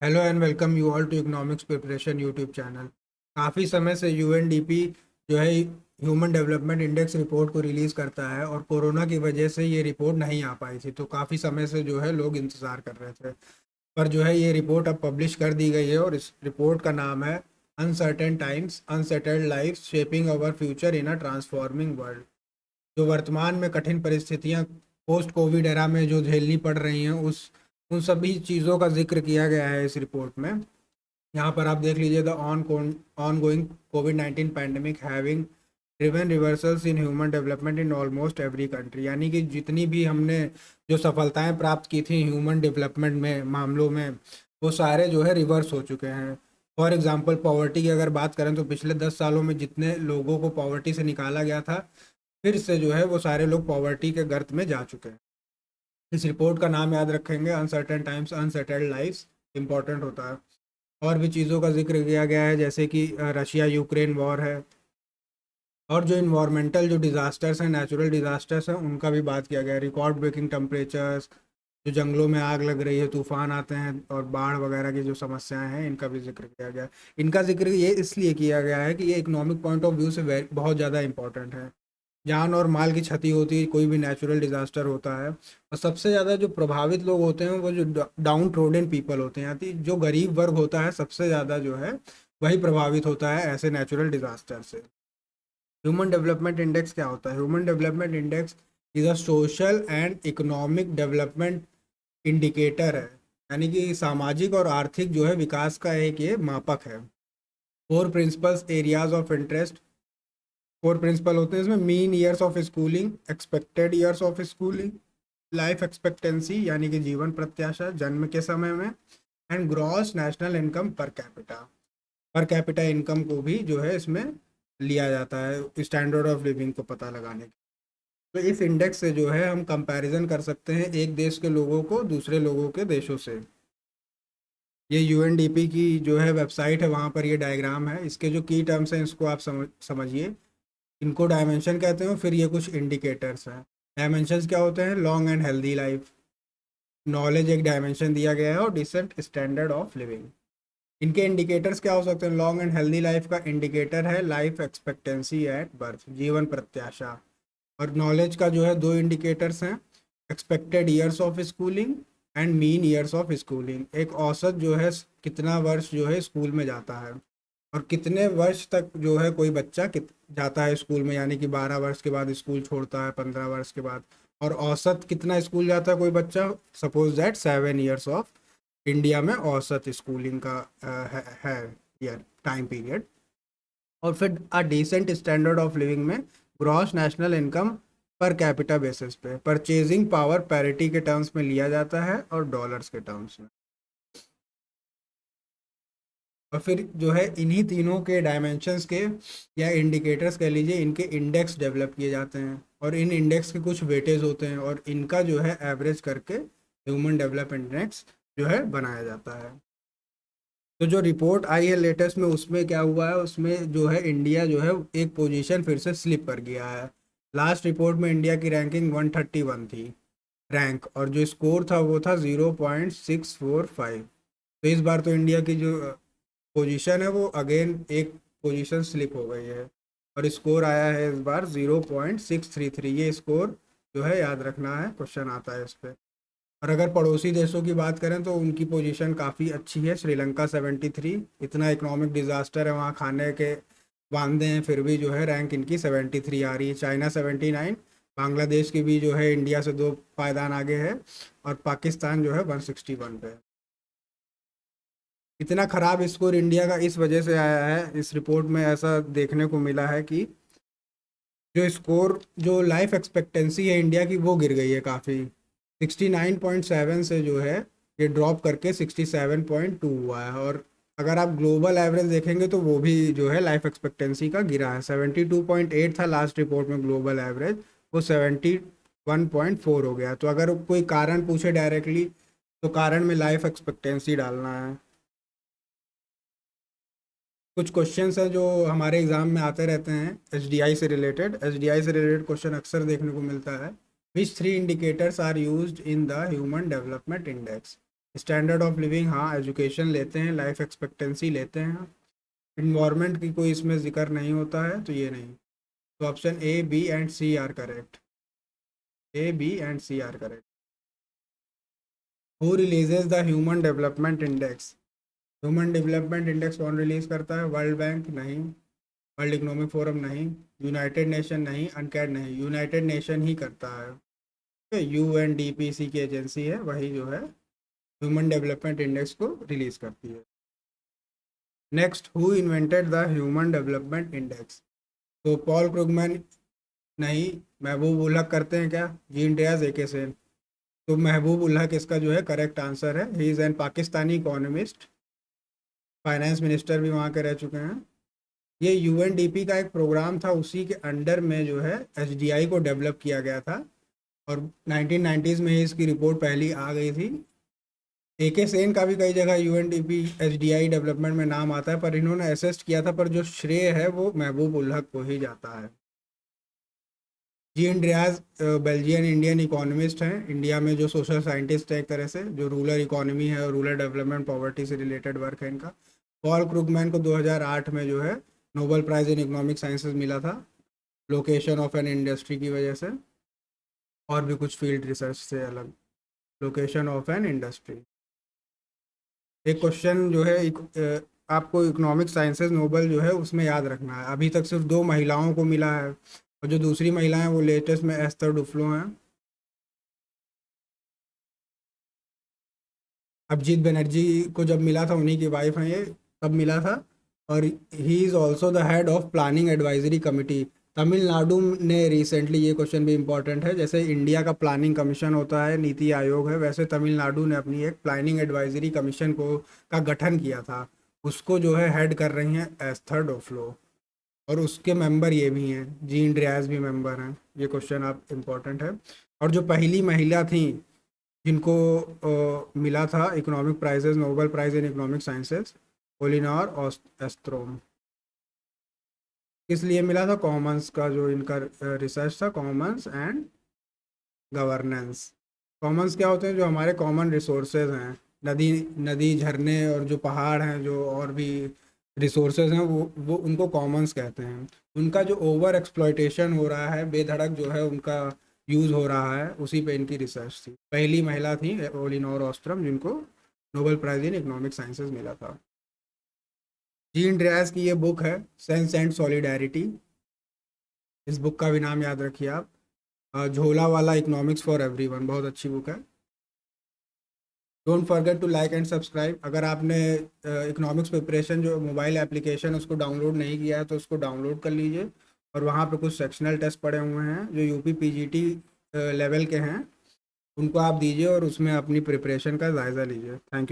Hello and welcome you all to economics preparation YouTube channel. काफ़ी समय से UNDP जो है ह्यूमन डेवलपमेंट इंडेक्स रिपोर्ट को रिलीज़ करता है और कोरोना की वजह से ये रिपोर्ट नहीं आ पाई थी, तो काफ़ी समय से जो है लोग इंतज़ार कर रहे थे। पर जो है ये रिपोर्ट अब पब्लिश कर दी गई है और इस रिपोर्ट का नाम है uncertain times unsettled life shaping our future in a transforming world. जो वर्तमान में कठिन परिस्थितियां पोस्ट कोविड एरा में जो झेलनी पड़ रही हैं उस उन सभी चीज़ों का जिक्र किया गया है इस रिपोर्ट में। यहाँ पर आप देख लीजिए the on going Covid 19 pandemic having driven reversals in human development in almost every country, यानी कि जितनी भी हमने जो सफलताएं प्राप्त की थी ह्यूमन डेवलपमेंट में मामलों में, वो सारे जो है रिवर्स हो चुके हैं। फॉर एग्जांपल पॉवर्टी की अगर बात करें तो पिछले 10 सालों में जितने लोगों को पॉवर्टी से निकाला गया था, फिर से जो है वो सारे लोग पॉवर्टी के गर्त में जा चुके हैं। इस रिपोर्ट का नाम याद रखेंगे, uncertain times unsettled lifes, important होता है। और भी चीज़ों का जिक्र किया गया है जैसे कि रशिया यूक्रेन वॉर है, और जो इन्वायरमेंटल जो डिज़ास्टर्स हैं, नेचुरल डिज़ास्टर्स हैं, उनका भी बात किया गया है। रिकॉर्ड ब्रेकिंग टेम्परेचर्स, जो जंगलों में आग लग रही है, तूफान आते हैं और बाढ़ वगैरह की जो समस्याएं हैं, इनका भी जिक्र किया गया है। इनका जिक्र ये इसलिए किया गया है कि ये इकोनॉमिक पॉइंट ऑफ व्यू से बहुत ज़्यादा इंपॉर्टेंट है। जान और माल की क्षति होती है, कोई भी नेचुरल डिज़ास्टर होता है, और सबसे ज़्यादा जो प्रभावित लोग होते हैं वो जो डाउन ट्रोडन पीपल होते हैं, यानी जो गरीब वर्ग होता है सबसे ज़्यादा जो है वही प्रभावित होता है ऐसे नेचुरल डिज़ास्टर से। ह्यूमन डेवलपमेंट इंडेक्स क्या होता है? Human development index is a social and economic development indicator है, यानी कि सामाजिक और आर्थिक जो है विकास का एक ये मापक है। Four principles areas of interest, four principle होते हैं इसमें: mean years of schooling, expected years of schooling, life expectancy यानी कि जीवन प्रत्याशा जन्म के समय में, and gross national income per capita. Per capita income को भी जो है इसमें लिया जाता है स्टैंडर्ड ऑफ लिविंग को पता लगाने के। तो इस इंडेक्स से जो है हम कंपैरिजन कर सकते हैं एक देश के लोगों को दूसरे लोगों के देशों से। ये यूएनडीपी की जो है वेबसाइट है, वहाँ पर ये डायग्राम है। इसके जो की टर्म्स हैं इसको आप समझिए। इनको डायमेंशन कहते हैं, फिर ये कुछ इंडिकेटर्स हैं। डायमेंशंस क्या होते हैं? Long and healthy life, knowledge एक डायमेंशन दिया गया है, और डिसेंट स्टैंडर्ड ऑफ लिविंग। इनके इंडिकेटर्स क्या हो सकते हैं? लॉन्ग एंड हेल्दी लाइफ का इंडिकेटर है लाइफ एक्सपेक्टेंसी एट बर्थ, जीवन प्रत्याशा। और नॉलेज का जो है दो इंडिकेटर्स हैं: expected years of schooling and mean years of schooling. एक औसत जो है कितना वर्ष जो है स्कूल में जाता है, और कितने वर्ष तक जो है कोई बच्चा जाता है स्कूल में, यानी कि 12 वर्ष के बाद स्कूल छोड़ता है, 15 वर्ष के बाद। और औसत कितना स्कूल जाता है कोई बच्चा? Suppose that 7 years of India में औसत स्कूलिंग का है ईयर टाइम पीरियड। और फिर a decent standard of living में gross national income per capita basis पे परचेजिंग पावर पैरिटी के टर्म्स में लिया जाता है और डॉलर्स के टर्म्स में। और फिर जो है इन्हीं तीनों के डायमेंशंस के या इंडिकेटर्स कह लीजिए, इनके इंडेक्स डेवलप किए जाते हैं, और इन इंडेक्स के कुछ वेटेज होते हैं, और इनका जो है एवरेज करके ह्यूमन डेवलपमेंट इंडेक्स जो है बनाया जाता है। तो जो रिपोर्ट आई है लेटेस्ट में, उसमें क्या हुआ है, उसमें जो है इंडिया जो है एक पोजीशन फिर से स्लिप कर गया है। लास्ट रिपोर्ट में इंडिया की रैंकिंग 131 थी रैंक, और जो स्कोर था वो था 0.645। तो इस बार तो इंडिया की जो पोजीशन है वो अगेन एक पोजीशन स्लिप हो गई है, और स्कोर आया है इस बार 0.633। ये स्कोर जो है याद रखना है, क्वेश्चन आता है इस पर। और अगर पड़ोसी देशों की बात करें तो उनकी पोजीशन काफ़ी अच्छी है। श्रीलंका 73, इतना इकोनॉमिक डिज़ास्टर है वहाँ, खाने के वांदे हैं, फिर भी जो है रैंक इनकी 73 आ रही है। चाइना 79, बांग्लादेश की भी जो है इंडिया से 2 पायदान आगे है, और पाकिस्तान जो है 161 पे है। इतना ख़राब स्कोर इंडिया का इस वजह से आया है, इस रिपोर्ट में ऐसा देखने को मिला है कि जो स्कोर जो लाइफ एक्सपेक्टेंसी है इंडिया की वो गिर गई है काफ़ी। 69.7 से जो है ये ड्रॉप करके 67.2 हुआ है। और अगर आप ग्लोबल एवरेज देखेंगे तो वो भी जो है लाइफ एक्सपेक्टेंसी का गिरा है। 72.8 था लास्ट रिपोर्ट में ग्लोबल एवरेज, वो 71.4 हो गया। तो अगर कोई कारण पूछे डायरेक्टली तो कारण में लाइफ एक्सपेक्टेंसी डालना है। कुछ क्वेश्चंस हैं जो हमारे एग्जाम में आते रहते हैं एसडीआई से रिलेटेड क्वेश्चन अक्सर देखने को मिलता है। Which three indicators are used in the human development index? Standard of living, हाँ एजुकेशन लेते हैं, लाइफ एक्सपेक्टेंसी लेते हैं। इन्वायरमेंट की कोई इसमें जिक्र नहीं होता है, तो ये नहीं। तो option A, B and C are correct. A, B and C are correct. Who releases the human development index? Human development index कौन रिलीज करता है? वर्ल्ड बैंक नहीं, वर्ल्ड इकोनॉमिक फोरम नहीं, यूनाइटेड नेशन नहीं, अनकैड नहीं। United nation ही करता है, UNDP की एजेंसी है, वही जो है ह्यूमन डेवलपमेंट इंडेक्स को रिलीज करती है। Next, who invented the human development index? तो पॉल क्रुगमैन नहीं, महबूब उल हक करते हैं क्या? Gene Diaz, AK Sen. तो महबूब उल हक इसका जो है करेक्ट आंसर है। He is an Pakistani economist, finance minister भी वहाँ के रह चुके हैं। ये UNDP का एक प्रोग्राम था, उसी के अंडर में जो है HDI को डेवलप किया गया था, और 1990s में ही इसकी रिपोर्ट पहली आ गई थी। AK सेन का भी कई जगह UNDP HDI डेवलपमेंट में नाम आता है, पर इन्होंने असिस्ट किया था, पर जो श्रेय है वो महबूब उल हक को ही जाता है। जीन ड्रियाज बेल्जियन इंडियन इकोनॉमिस्ट हैं, इंडिया में जो सोशल साइंटिस्ट है एक तरह से, जो रूरल इकोनॉमी है और रूरल डेवलपमेंट पॉवर्टी से रिलेटेड वर्क है इनका। पॉल क्रुगमैन को 2008 में जो है नोबेल प्राइज़ इन इकोनॉमिक साइंसेज मिला था, लोकेशन ऑफ एन इंडस्ट्री की वजह से, और भी कुछ फील्ड रिसर्च से अलग। Location of an industry. एक क्वेश्चन जो है आपको इकोनॉमिक साइंसेज नोबेल जो है उसमें याद रखना है, अभी तक सिर्फ 2 महिलाओं को मिला है, और जो दूसरी महिला हैं वो लेटेस्ट में एस्थर डुफ्लो हैं। अभिजीत बनर्जी को जब मिला था, उन्हीं की वाइफ हैं ये, तब मिला था। और he is also the head of planning advisory committee. Tamil Nadu ने रिसेंटली, ये क्वेश्चन भी इंपॉर्टेंट है, जैसे इंडिया का प्लानिंग कमीशन होता है, नीति आयोग है, वैसे तमिलनाडु ने अपनी एक प्लानिंग एडवाइजरी कमीशन का गठन किया था। उसको जो है हेड कर रही हैं एस्थर डुफ्लो, और उसके मेंबर ये भी हैं, जीन ड्रियाज भी मेंबर हैं। ये क्वेश्चन आप इम्पोर्टेंट है। और जो पहली महिला थी जिनको मिला था economic prizes, Nobel prize in economic sciences, Elinor Ostrom. किस लिए मिला था? कॉमन्स का जो इनका रिसर्च था, कॉमन्स एंड गवर्नेंस। कॉमन्स क्या होते हैं? जो हमारे कॉमन रिसोर्सेज हैं, नदी नदी झरने और जो पहाड़ हैं, जो और भी रिसोर्सेज हैं, वो उनको कॉमन्स कहते हैं। उनका जो ओवर एक्सप्लॉयटेशन हो रहा है, बेधड़क जो है उनका यूज़ हो रहा है, उसी पे इनकी रिसर्च थी। पहली महिला थी ओलिनोर ऑस्ट्रम, जिनको नोबेल प्राइज़ इन इकोनॉमिक साइंसेज मिला था। जीन ड्रियाज की ये बुक है सेंस एंड सॉलिडेरिटी, इस बुक का भी नाम याद रखिए आप। झोला वाला इकोनॉमिक्स फॉर एवरीवन, बहुत अच्छी बुक है। Don't forget to like and subscribe. अगर आपने इकोनॉमिक्स प्रिपरेशन जो मोबाइल एप्लीकेशन उसको डाउनलोड नहीं किया है, तो उसको डाउनलोड कर लीजिए, और वहाँ पे कुछ सेक्शनल टेस्ट पड़े हुए हैं जो UP PGT लेवल के हैं, उनको आप दीजिए और उसमें अपनी प्रिपरेशन का जायज़ा लीजिए। Thank you.